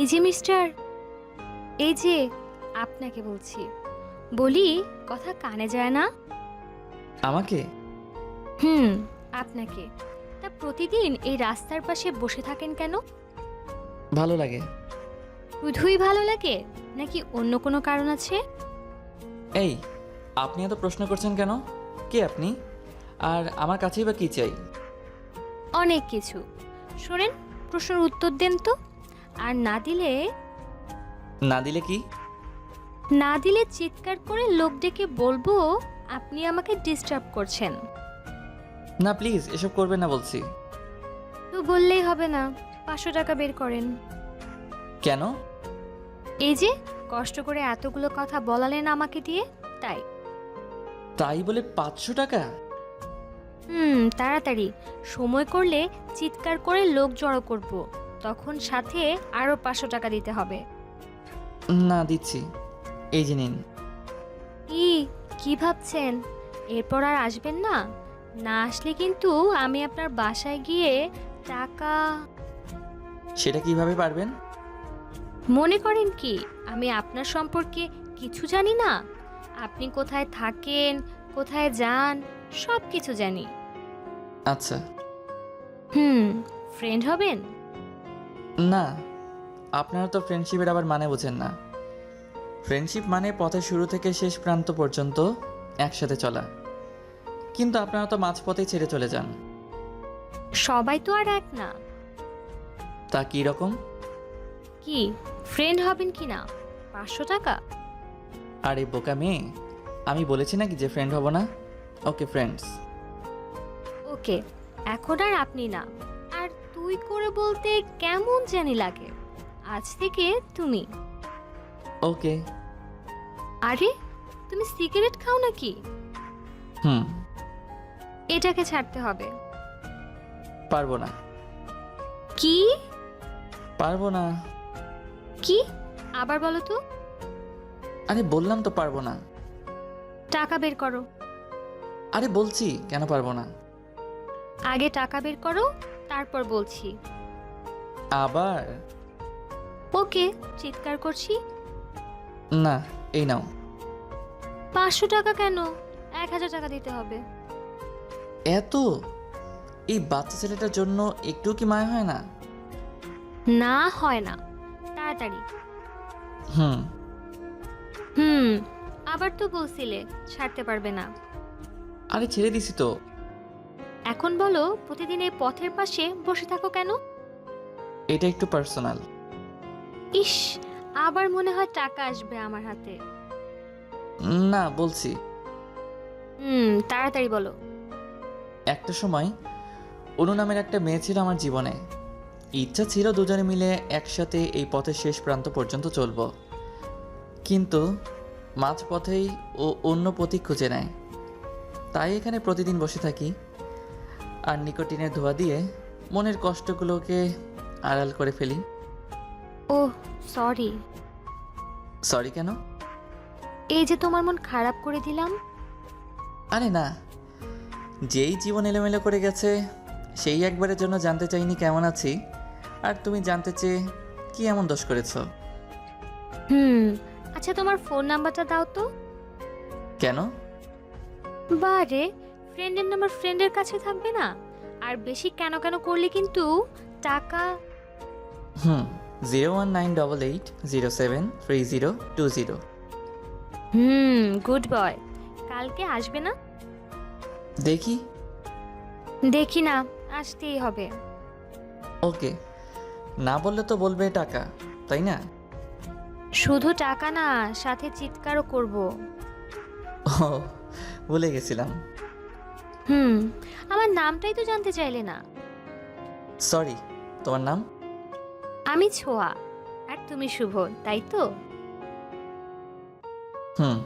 এই যে মিস্টার, এই যে আপনাকে বলছি। বলি, কথা কানে যায় না? আমাকে? হুম, আপনাকে। তা প্রতিদিন এই রাস্তার পাশে বসে থাকেন কেন? ভালো লাগে। শুধুই ভালো লাগে নাকি অন্য কোনো কারণ আছে? এই, আপনি এত প্রশ্ন করছেন কেন? কে আপনি? আর আমার কাছেই বা কি চাই? অনেক কিছু। শোনেন, প্রশ্নের উত্তর দেন তো। আর না দিলে, না দিলে কি? না দিলে চিৎকার করে লোক ডেকে বলবো আপনি আমাকে ডিস্টার্ব করছেন। না প্লিজ, এসব করবেন না বলছি। তো বললেই হবে না, 500 টাকা বের করেন। কেন? এই যে কষ্ট করে এতগুলো কথা বলালেন আমাকে দিয়ে, তাই। তাই বলে 500 টাকা? তাড়াতাড়ি। সময় করলে চিৎকার করে লোক জড়ো করব, তখন সাথে আরো 500 টাকা দিতে হবে। না, দিচ্ছি। এই যে নিন। কি কি ভাবছেন এরপর আর আসবেন না? না আসলে কিন্তু আমি আপনার বাসায় গিয়ে টাকা। সেটা কিভাবে পারবেন? মনে করেন কি আমি আপনার সম্পর্কে কিছু জানি না? আপনি কোথায় থাকেন, কোথায় যান, সব কিছু জানি। আচ্ছা। হুম, ফ্রেন্ড হবেন? না, আপনারা তো ফ্রেন্ডশিপের আবার মানে বোঝেন না। ফ্রেন্ডশিপ মানে পথের শুরু থেকে শেষ প্রান্ত পর্যন্ত একসাথে চলা। কিন্তু আপনারা তো মাঝপথেই ছেড়ে চলে যান। সবাই তো আর এক না। তা কি রকম? কি, ফ্রেন্ড হবেন কি না? 500 টাকা? আরে বোকা মেয়ে, আমি বলেছি নাকি যে ফ্রেন্ড হব না? ওকে, ফ্রেন্ডস। ওকে, এখন আর আপনি না, আর তুই করে বলতে কেমন জানি লাগে। আজ থেকে তুমি। ওকে। আরে, তুমি সিগারেট খাও নাকি? হুম। এটাকে ছাড়তে হবে। পারবো না। কি? পারবো না। কি? আবার বলো তো। আরে বললাম তো পারবো না। টাকা বের করো। আরে বলছি কেন পারবো না। আগে টাকা বের করো, তারপর বলছি। আবার? ওকে, চিৎকার করছি। না, এই নাও। 500 টাকা কেন? 1000 টাকা দিতে হবে। এত? এই বাচ্চা ছেলেটার জন্য একটু কি মায়া হয় না? না, হয় না। তাড়াতাড়ি। হুম। হুম, আবার তো বলছিলে ছাড়তে পারবে না। আরে ছেড়ে দিছি তো। এখন বলো, প্রতিদিন এই পথের পাশে বসে থাকো কেন? এটা একটু পার্সোনাল। ইস, আবার মনে হয় টাকা আসবে আমার হাতে। না, বলছি। তাড়াতাড়ি বলো। একটা সময় অনু নামের একটা মেয়ে ছিল আমার জীবনে। ইচ্ছা ছিল দুজনে মিলে একসাথে এই পথের শেষ প্রান্ত পর্যন্ত চলবো, কিন্তু মাঝপথেই ও অন্য পথিক খুঁজে নেয়। তাই এখানে প্রতিদিন বসে থাকি আর নিকোটিনের ধোঁয়া দিয়ে মনের কষ্টগুলোকে আড়াল করে ফেলি। ওহ, সরি। সরি কেন? এই যে তোমার মন খারাপ করে দিলাম। আরে না, যেই জীবন এলোমেলো করে গেছে সেই একবারের জন্য জানতে চাইনি কেমন আছি, আর তুমি জানতে চেয়ে কি এমন দোষ করেছো? আচ্ছা, তোমার ফোন নাম্বারটা দাও তো। কেন? বারে, ফ্রেন্ডের নাম্বার ফ্রেন্ডের কাছে থাকবে না? আর বেশি কেন কেন করলে কিন্তু টাকা। 01988073020। Good boy. কালকে আসবে না? দেখি। দেখি না, আসতেই হবে। ওকে, না বললে তো বলবে টাকা, তাই না? শুধু টাকা না, সাথে চিৎকারও করব। ও, ভুলে গেছিলাম। হুম, আমার নামটাই তো জানতে চাইলে না। সরি, তোমার নাম? আমি ছোঁয়া, আর তুমি শুভ, তাই তো? হুম।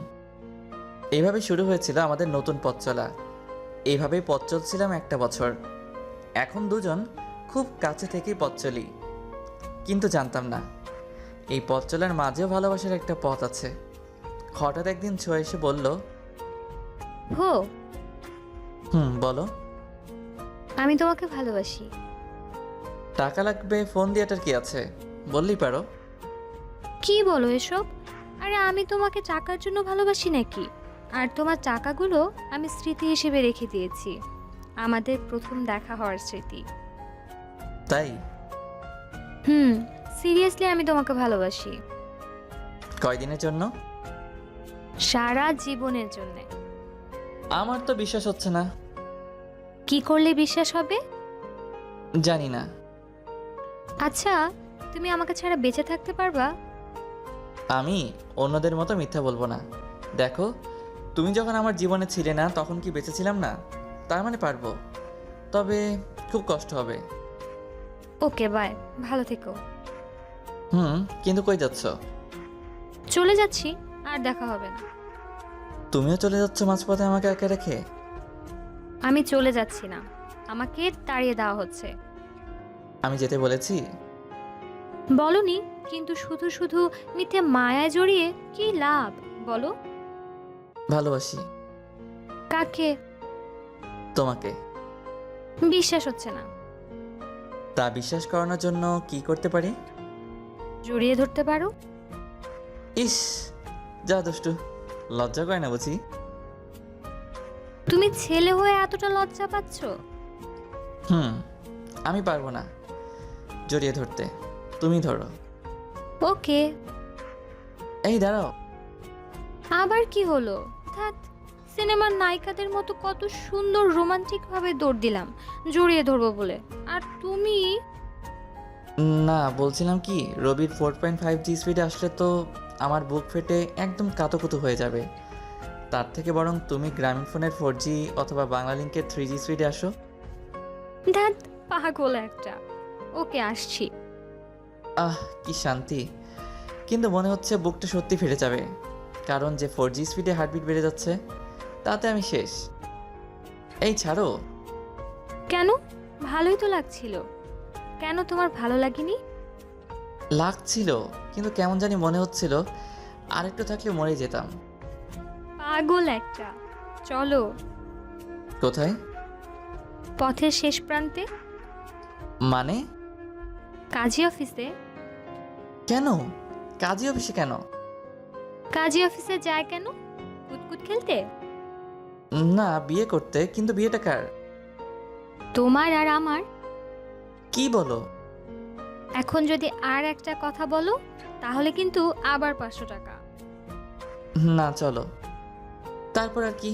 এইভাবে শুরু হয়েছিল আমাদের নতুন পথ চলা। এইভাবেই পথ চলছিলাম একটা বছর। এখন দুজন খুব কাছে থেকেই পথ চলি, কিন্তু জানতাম না এই পথ চলার মাঝেও ভালোবাসার একটা পথ আছে। হঠাৎ একদিন ছোঁয়া এসে বলল, হো, বলো। আমি তোমাকে ভালোবাসি। টাকা লাগবে, ফোন দিয়েটার কি আছে, বললেই পারো। কি বলো এসব? আরে আমি তোমাকে টাকার জন্য ভালোবাসি নাকি? আর তোমার টাকাগুলো আমি স্মৃতি হিসেবে রেখে দিয়েছি, আমাদের প্রথম দেখা হওয়ার স্মৃতি। তাই? হুম, সিরিয়াসলি আমি তোমাকে ভালোবাসি। কয়দিনের জন্য? সারা জীবনের জন্য। আমার তো বিশ্বাস হচ্ছে না। কি করলে বিশ্বাস হবে? জানি না। আচ্ছা, তুমি আমাকে ছাড়া বেঁচে থাকতে পারবা? আমি অন্যদের মতো মিথ্যা বলবো না। দেখো, তুমি যখন আমার জীবনে ছিলে না তখন কি বেঁচে ছিলাম না? তার মানে পারবো, তবে খুব কষ্ট হবে। ওকে বাই, ভালো থেকো। কিন্তু কই যাচ্ছ? চলে যাচ্ছি, আর দেখা হবে না। তুমিও চলে যাচ্ছ মাঝপথে আমাকে একা রেখে? আমি চলে যাচ্ছি না, আমাকে তাড়িয়ে দেওয়া হচ্ছে। আমি যেতে বলেছি? বলনি, কিন্তু শুধু শুধু মিথ্যে মায়ায় জড়িয়ে কি লাভ বলো? ভালোবাসি। কাকে? তোমাকে। বিশ্বাস হচ্ছে না। তা বিশ্বাস করানোর জন্য কি করতে পারি? জড়িয়ে ধরতে পারো। ইস, যা দুষ্টু, লজ্জা করে না বুঝি? তুমি ছেলে হয়ে এতটা লজ্জা পাচ্ছ? আমি পারবো না জড়িয়ে ধরতে, তুমি ধরো। ওকে। এই দাঁড়াও। আবার কি হলো? ধ্যাৎ, সিনেমার নায়িকাদের মতো কত সুন্দর রোমান্টিক ভাবে দৌড় দিলাম জড়িয়ে ধরবো বলে, আর তুমি? না, বলছিলাম কি, রবির 4.5G স্পিডে আসলে তো আমার বুক ফেটে একদম কাতকুতু হয়ে যাবে। তার থেকে বরং তুমি গ্রামীণ ফোনের 4G অথবা বাংলা লিঙ্কের 3G স্পিডে আসো। ধ্যাৎ, পাগল একটা। ওকে, আসছি। কি শান্তি। কিন্তু মনে হচ্ছে বুকটা সত্যি ফেটে যাবে, কারণ যে 4G স্পিডে হার্টবিট বেড়ে যাচ্ছে তাতে আমি শেষ। এই ছাড়ো। কেন? ভালোই তো লাগছিল। কেন তোমার ভালো লাগেনি? লাগছিল, কিন্তু কেমন জানি মনে হচ্ছিল আরেকটু থাকলে মরে যেতাম। পাগল একটা। চলো। কোথায়? পথের শেষ প্রান্তে। মানে? কাজী অফিসে। কেন? কাজী অফিসে কেন? কাজী অফিসে যায় কেন? কুতকুত খেলতে? না, বিয়ে করতে। কিন্তু বিয়েটা কার? তোমার আর আমার। কি বলো? এখন যদি আর একটা কথা বলো তাহলে কিন্তু আবার 500 টাকা। না, চলো। তারপর আর কি,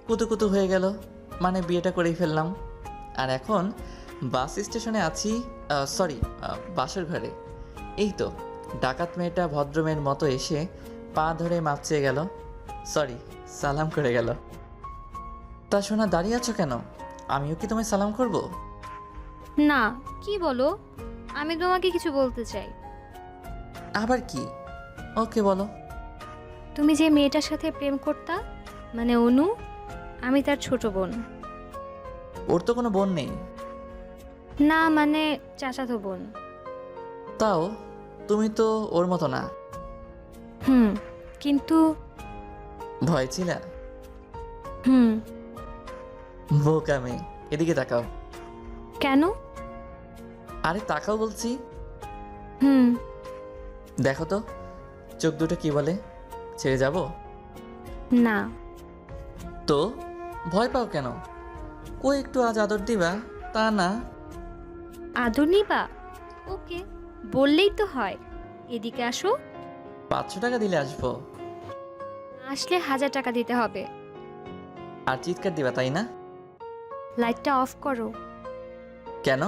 কুতুকুতু হয়ে গেল, মানে বিয়েটা করেই ফেললাম। আর এখন বাস স্টেশনে আছি, সরি, বাসর ঘরে। এই তো ডাকাত মেয়েটা ভদ্রমের মতো এসে পা ধরে মাপ চেয়ে গেল, সরি, সালাম করে গেল। তা শোনা, দাঁড়িয়ে আছো কেন? আমিও কি তোমায় সালাম করব? না, কি বলো? আমি তোমাকে কিছু বলতে চাই। আবার কি? ওকে, বলো। তুমি যে মেয়েটার সাথে প্রেম করতা, মানে অনু, আমি তার ছোট বোন। ওর তো কোনো বোন নেই। না, মানে চাচাতো বোন। তাও তুমি তো ওর মতো না। কিন্তু ভয় ছিল? হুম। বোকা মেয়ে, এদিকে তাকাও। কেন? আরে তাকাও বলছি। হুম। দেখো তো, চোখ দুটো কি বলে? ছেড়ে যাব? না। তো ভয় পাও কেন? ও একটু আজ আদর দিবা, তা না? আদর নিবা? ওকে, বললেই তো হয়। এদিকে আসো। 500 টাকা দিলে আসবো। আসলে 1000 টাকা দিতে হবে। আর চিৎকার দিবা, তাই না? লাইটটা অফ করো। কেন?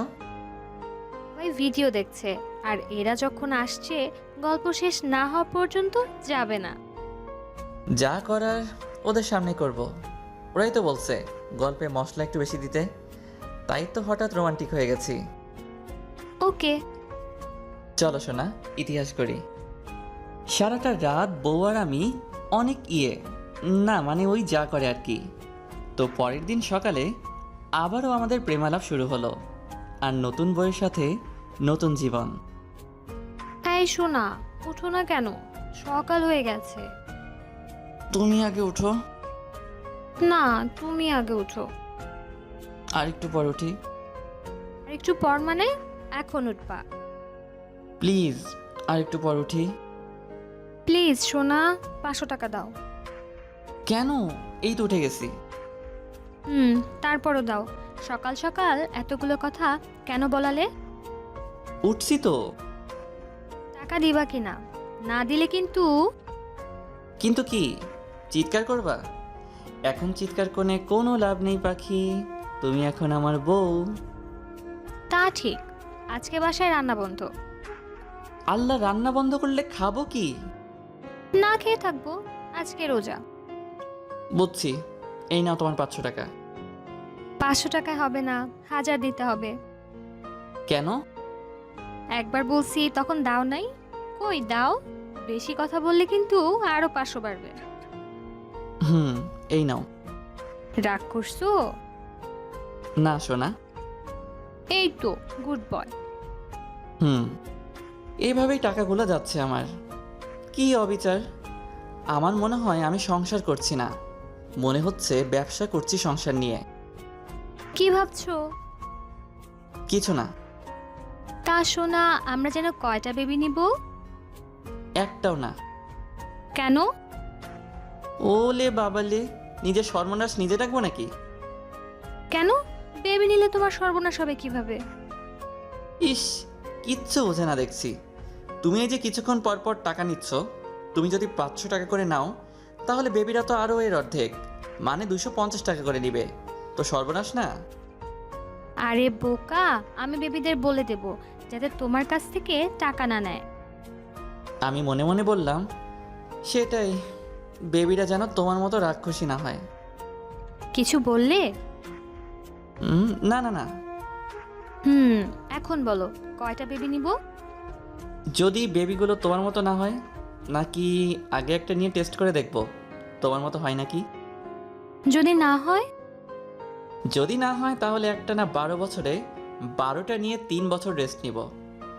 ওই ভিডিও দেখছে, আর এরা যখন আসছে গল্প শেষ না হওয়া পর্যন্ত যাবে না। যা করার ওদের সামনে করব। ওরাই তো বলছে গল্পে মশলা একটু বেশি দিতে, তাই তো হঠাৎ রোমান্টিক হয়ে গেছি। ওকে। চলো শোনা, ইতিহাস করি। সারাটা রাত বউ আর আমি অনেক না মানে ওই যা করে আর কি। তো পরের দিন সকালে আবারও আমাদের প্রেমালাপ শুরু হলো, আর নতুন বইয়ের সাথে নতুন জীবন। এই শোনা, উঠো না কেন? সকাল হয়ে গেছে। তুমি আগে উঠো। না, তুমি আগে উঠো। আর একটু পর উঠি। আর একটু পর মানে? এখন উঠবা? প্লিজ, আর একটু পর উঠি। প্লিজ সোনা, 500 টাকা দাও। কেন? এই তো উঠে গেছি। তারপরও দাও। সকাল সকাল এতগুলো কথা কেন বলালে? উঠছি তো। টাকা দিবা কিনা? না দিলে কিন্তু। কিন্তু কি? চিৎকার করবা? এখন চিৎকার করে কোনো লাভ নেই পাখি, তুমি এখন আমার বউ। তা ঠিক, আজকে বাসায় রান্না বন্ধ। আল্লাহ, রান্না বন্ধ করলে খাবো কি? না খেয়ে থাকবো, আজকে রোজা। বুঝছি, এই নাও তোমার 500 টাকা। 500 টাকায় হবে না, 1000 দিতে হবে। কেন? একবার বলছি তখন দাও নাই। কই দাও? বেশি কথা বললে কিন্তু আরো 500 বাড়বে। এই নাও। রাগ করছো? না সোনা। এই তো, গুড বয়। এইভাবেই টাকাগুলো যাচ্ছে আমার। কি অবিচার! আমার মনে হয় আমি সংসার করছি না, মনে হচ্ছে ব্যবসা করছি সংসার নিয়ে। কি ভাবছো? কিছু না। তা সোনা, আমরা যেন কয়টা বেবি নিব? একটাও না। কেন? ওলে বাবালে, নিজের সর্বনাশ নিজে রাখবো নাকি? কেন? বেবি নিলে তোমার সর্বনাশ হবে কিভাবে? ইস, কিচ্ছু বোঝে না দেখছি। তুমি এই যে কিছুক্ষণ পর পর টাকা নিচ্ছ, তুমি যদি 500 টাকা করে নাও তাহলে বেবিরা তো আরও এর অর্ধেক, মানে 250 টাকা করে নিবে। তো সর্বনাশ না? আরে বোকা, আমি বেবিদের বলে দেব যাতে তোমার কাছ থেকে টাকা না নেয়। আমি মনে মনে বললাম, সেটাই, বেবিরা যেন তোমার মতো রাক্ষসী না হয়। কিছু বললে? না না না। এখন বলো, কয়টা বেবি নিব? যদি বেবিগুলো তোমার মতো না হয়, নাকি আগে একটা নিয়ে টেস্ট করে দেখব তোমার মতো হয় নাকি? যদি না হয়? যদি না হয় তাহলে একটা না 12 বছরে 12টা নিয়ে 3 বছর রেস্ট নিব,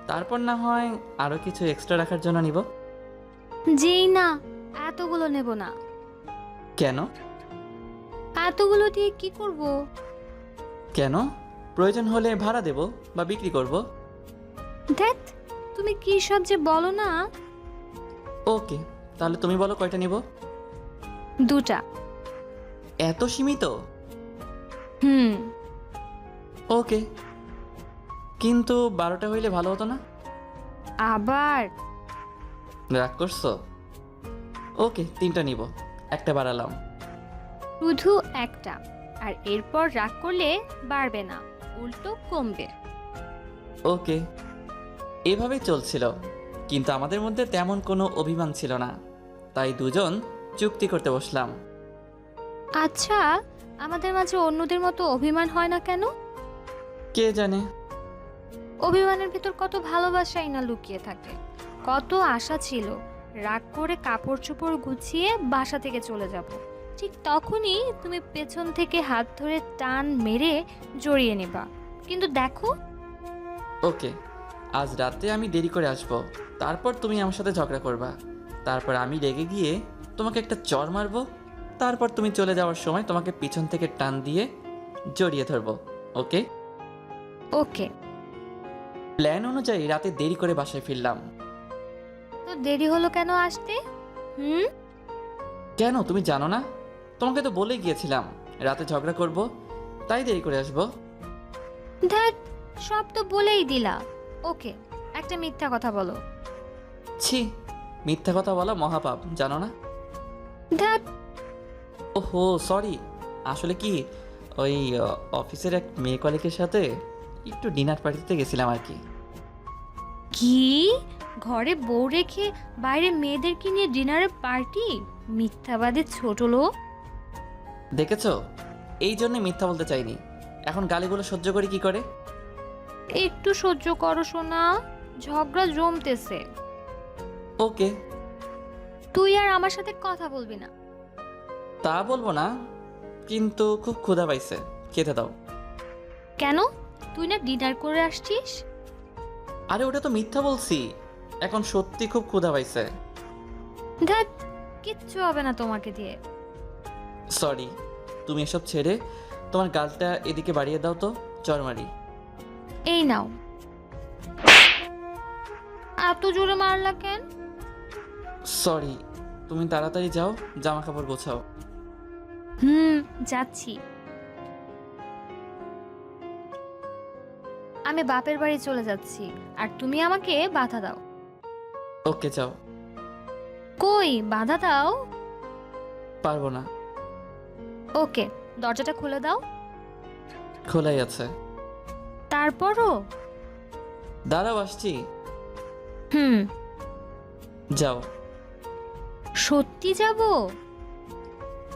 তারপর না হয় আরও কিছু এক্সট্রা রাখার জন্য নিব। যেই না, এতগুলো নেব না। কেন? এতগুলো দিয়ে কি করব? কেন? প্রয়োজন হলে ভাড়া দেব বা বিক্রি করব। ধ্যাত, তুমি কি সব যে বলো না। ওকে, তাহলে তুমি বলো কয়টা নিব? 2টা। এত সীমিত? হুম। ওকে, কিন্তু 12টা হইলে ভালো হতো না? আবার? রাগ করছো? ওকে, 3টা নিব, একটা বাড়ালাম। শুধু একটা, আর এরপর রাগ করলে বাড়বে না, উল্টো কমবে। ওকে। এভাবেই চলছিল, কিন্তু আমাদের মধ্যে তেমন কোনো অভিমান ছিল না, তাই দুজন চুক্তি করতে বসলাম। আচ্ছা, আমাদের মাঝে অন্যদের মতো অভিমান হয় না কেন? কে জানে। অভিমানের ভিতর কত ভালোবাসাই না লুকিয়ে থাকে। কত আশা ছিল রাগ করে কাপড় চোপড় গুছিয়ে বাসা থেকে চলে যাব, ঠিক তখনই তুমি পেছন থেকে হাত ধরে টান মেরে জড়িয়ে নেবা। কিন্তু দেখো। ওকে, আজ রাতে আমি দেরি করে আসব, তারপর তুমি আমার সাথে ঝগড়া করবা, তারপর আমি রেগে গিয়ে তোমাকে একটা চড় মারবো, তারপর তুমি চলে যাওয়ার সময় তোমাকে পিছন থেকে টান দিয়ে জড়িয়ে ধরবো। ওকে? ওকে। প্ল্যান অনুযায়ী রাতে দেরি করে বাসায় ফিরলাম। তো দেরি হলো কেন আসতে? কেন, তুমি জানো না? তোমাকে তো বলেই গিয়েছিলাম রাতে ঝগড়া করব, তাই দেরি করে আসবো। ধ্যাত, সব তো বলেই দিলা। ওকে, একটা মিথ্যা কথা বলো। ছি, মিথ্যা কথা বলা মহাপাপ, জানো না? ধ্যাত। ওহো সরি, আসলে কি ওই অফিসের এক মেয়ে কলিগের সাথে একটু ডিনার পার্টিতে গেছিলাম আর কি। কি? ঘরে বউ রেখে বাইরে মেয়েদেরকে নিয়ে ডিনারের পার্টি? মিথ্যাবাদী ছোট লোক। দেখেছো, এই জন্য মিথ্যা বলতে চাইনি। এখন গালিগুলো সহ্য করি কি করে? একটু সহ্য করো সোনা, ঝগড়া জমতেছে। ওকে। তুই আর আমার সাথে কথা বলবি না। তা বলবো না, কিন্তু খুব ক্ষুধা পাইছে, খেতে দাও। কেন? তুই না ডিনার করে আসছিস? আরে ওটা তো মিথ্যা বলছি, এখন সত্যি খুব ক্ষুধা পাইছে। ধ্যাত, কিচ্ছু হবে না তোমাকে দিয়ে। সরি, তুমি এসব ছেড়ে তোমার গালটা এদিকে বাড়িয়ে দাও তো, চরমারি। এই নাও। এত জোরে মারলা কেন? সরি, তুমি তাড়াতাড়ি যাও, জামা কাপড় গোছাও। যাচ্ছি। আমি বাপের বাড়ি চলে যাচ্ছি, আর তুমি আমাকে বাধা দাও। ওকে যাও। কই বাধা দাও? পারবো না। ওকে, দরজাটা খুলে দাও। খোলাই আছে। তারপরও? দাঁড়াও, আসছি। হুম। যাও। সত্যি যাব?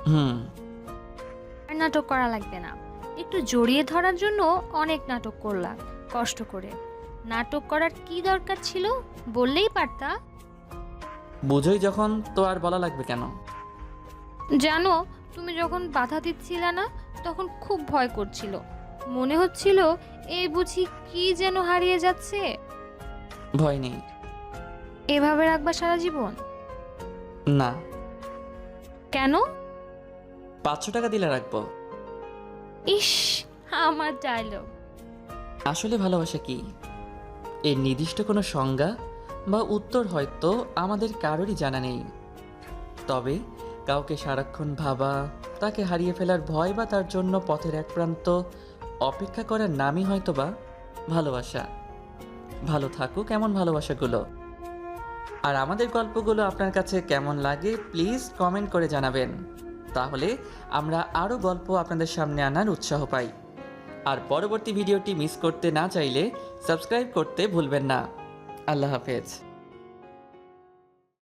হুম। আর নাটক করা লাগবে না। একটু জড়িয়ে ধরার জন্য অনেক নাটক করলাম কষ্ট করে। নাটক করার কি দরকার ছিল? বললেই পারতা। বুঝোই যখন, তো আর বলা লাগবে কেন? জানো, তুমি যখন বাধা দিচ্ছিলে না, তখন খুব ভয় করছিল। মনে হচ্ছিল এই বুঝি কি যেন হারিয়ে যাচ্ছে। ভয় নেই। এভাবে রাখবা সারা জীবন? না। কেন? 500 টাকা দিলে রাখবো। ইস, আমার ডায়লগ। আসলে ভালোবাসা কি, এর নির্দিষ্ট কোনো সংজ্ঞা বা উত্তর হয়তো আমাদের কারোরই জানা নেই। তবে কাউকে সারাক্ষণ ভাবা, তাকে হারিয়ে ফেলার ভয় বা তার জন্য পথের এক প্রান্ত অপেক্ষা করার নামই হয়তো বা ভালোবাসা। ভালো থাকুক এমন ভালোবাসাগুলো। আর আমাদের গল্পগুলো আপনার কাছে কেমন লাগে প্লিজ কমেন্ট করে জানাবেন, তাহলে আমরা আরও গল্প আপনাদের সামনে আনার উৎসাহ পাই। আর পরবর্তী ভিডিওটি মিস করতে না চাইলে সাবস্ক্রাইব করতে ভুলবেন না। আল্লাহ হাফেজ।